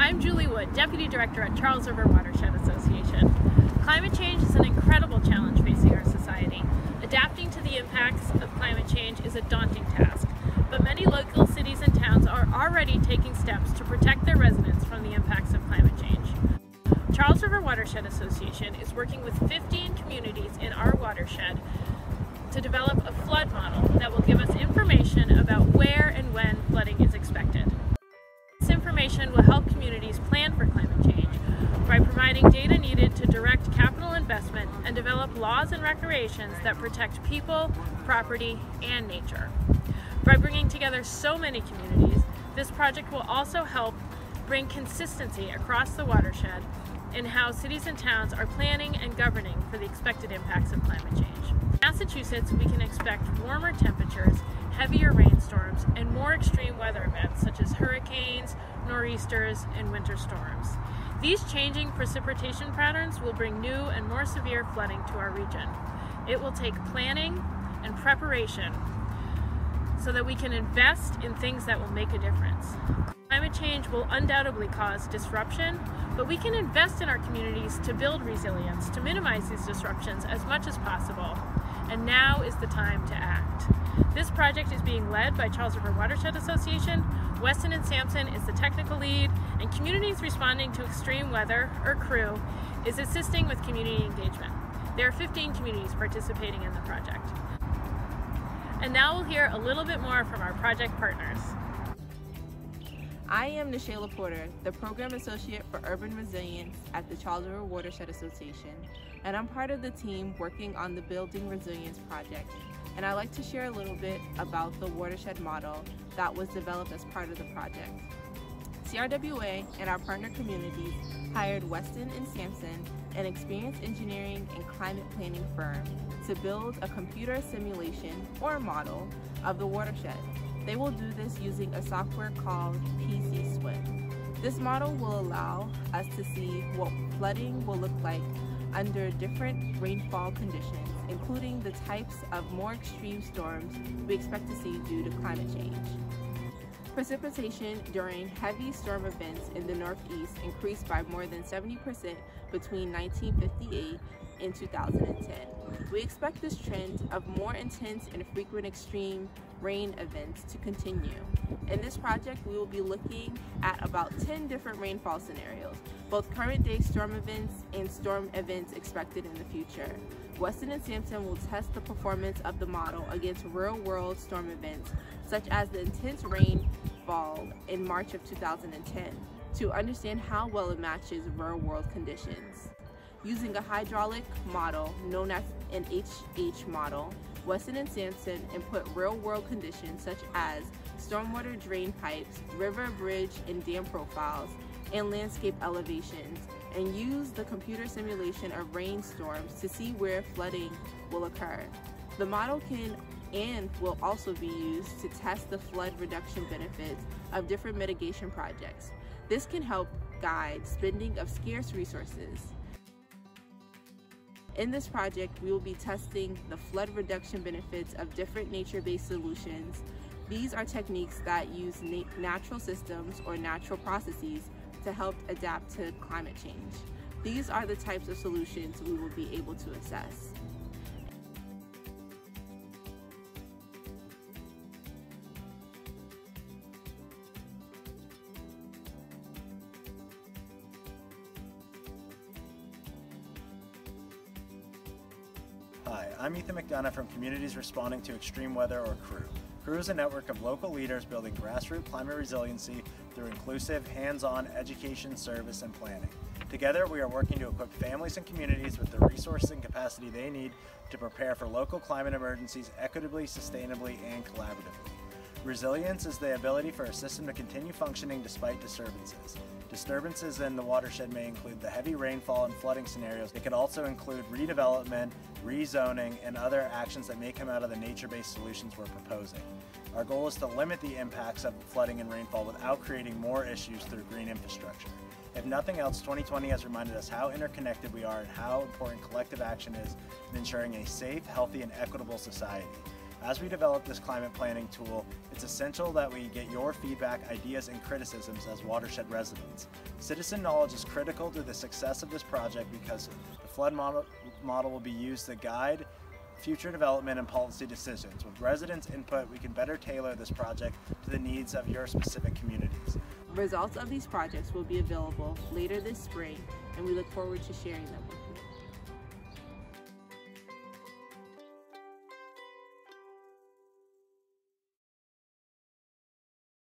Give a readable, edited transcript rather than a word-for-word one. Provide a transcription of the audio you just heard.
I'm Julie Wood, Deputy Director at Charles River Watershed Association. Climate change is an incredible challenge facing our society. Adapting to the impacts of climate change is a daunting task, but many local cities and towns are already taking steps to protect their residents from the impacts of climate change. Charles River Watershed Association is working with 15 communities in our watershed to develop a flood model that will give us information about where and when flooding is expected. This information will help communities plan for climate change by providing data needed to direct capital investment and develop laws and regulations that protect people, property, and nature. By bringing together so many communities, this project will also help bring consistency across the watershed in how cities and towns are planning and governing for the expected impacts of climate change. In Massachusetts, we can expect warmer temperatures, heavier rainstorms, and more extreme weather events such as hurricanes, nor'easters, and winter storms. These changing precipitation patterns will bring new and more severe flooding to our region. It will take planning and preparation so that we can invest in things that will make a difference. Climate change will undoubtedly cause disruption, but we can invest in our communities to build resilience, to minimize these disruptions as much as possible. And now is the time to act. This project is being led by Charles River Watershed Association. Weston and Sampson is the technical lead, and Communities Responding to Extreme Weather, or CRWA, is assisting with community engagement. There are 15 communities participating in the project. And now we'll hear a little bit more from our project partners. I am Nishaila Porter, the Program Associate for Urban Resilience at the Charles River Watershed Association, and I'm part of the team working on the Building Resilience project. And I'd like to share a little bit about the watershed model that was developed as part of the project. CRWA and our partner communities hired Weston and Sampson, an experienced engineering and climate planning firm, to build a computer simulation or model of the watershed. They will do this using a software called PC-Swim. This model will allow us to see what flooding will look like under different rainfall conditions, including the types of more extreme storms we expect to see due to climate change. Precipitation during heavy storm events in the Northeast increased by more than 70% between 1958 and 2010. We expect this trend of more intense and frequent extreme rain events to continue. In this project, we will be looking at about 10 different rainfall scenarios, both current day storm events and storm events expected in the future. Weston and Sampson will test the performance of the model against real-world storm events, such as the intense rainfall in March of 2010, to understand how well it matches real-world conditions. Using a hydraulic model known as an HH model, Weston and Sampson input real-world conditions such as stormwater drain pipes, river, bridge, and dam profiles, and landscape elevations, and use the computer simulation of rainstorms to see where flooding will occur. The model can and will also be used to test the flood reduction benefits of different mitigation projects. This can help guide spending of scarce resources. In this project, we will be testing the flood reduction benefits of different nature-based solutions. These are techniques that use natural systems or natural processes to help adapt to climate change. These are the types of solutions we will be able to assess. Hi, I'm McDonough from Communities Responding to Extreme Weather, or CREW. CREW is a network of local leaders building grassroots climate resiliency through inclusive, hands-on education, service, and planning. Together, we are working to equip families and communities with the resources and capacity they need to prepare for local climate emergencies equitably, sustainably, and collaboratively. Resilience is the ability for a system to continue functioning despite disturbances. Disturbances in the watershed may include the heavy rainfall and flooding scenarios. It could also include redevelopment, rezoning, and other actions that may come out of the nature-based solutions we're proposing. Our goal is to limit the impacts of flooding and rainfall without creating more issues through green infrastructure. If nothing else, 2020 has reminded us how interconnected we are and how important collective action is in ensuring a safe, healthy, and equitable society. As we develop this climate planning tool, it's essential that we get your feedback, ideas, and criticisms as Watershed residents. Citizen knowledge is critical to the success of this project because the flood model will be used to guide future development and policy decisions. With residents' input, we can better tailor this project to the needs of your specific communities. Results of these projects will be available later this spring, and we look forward to sharing them with you.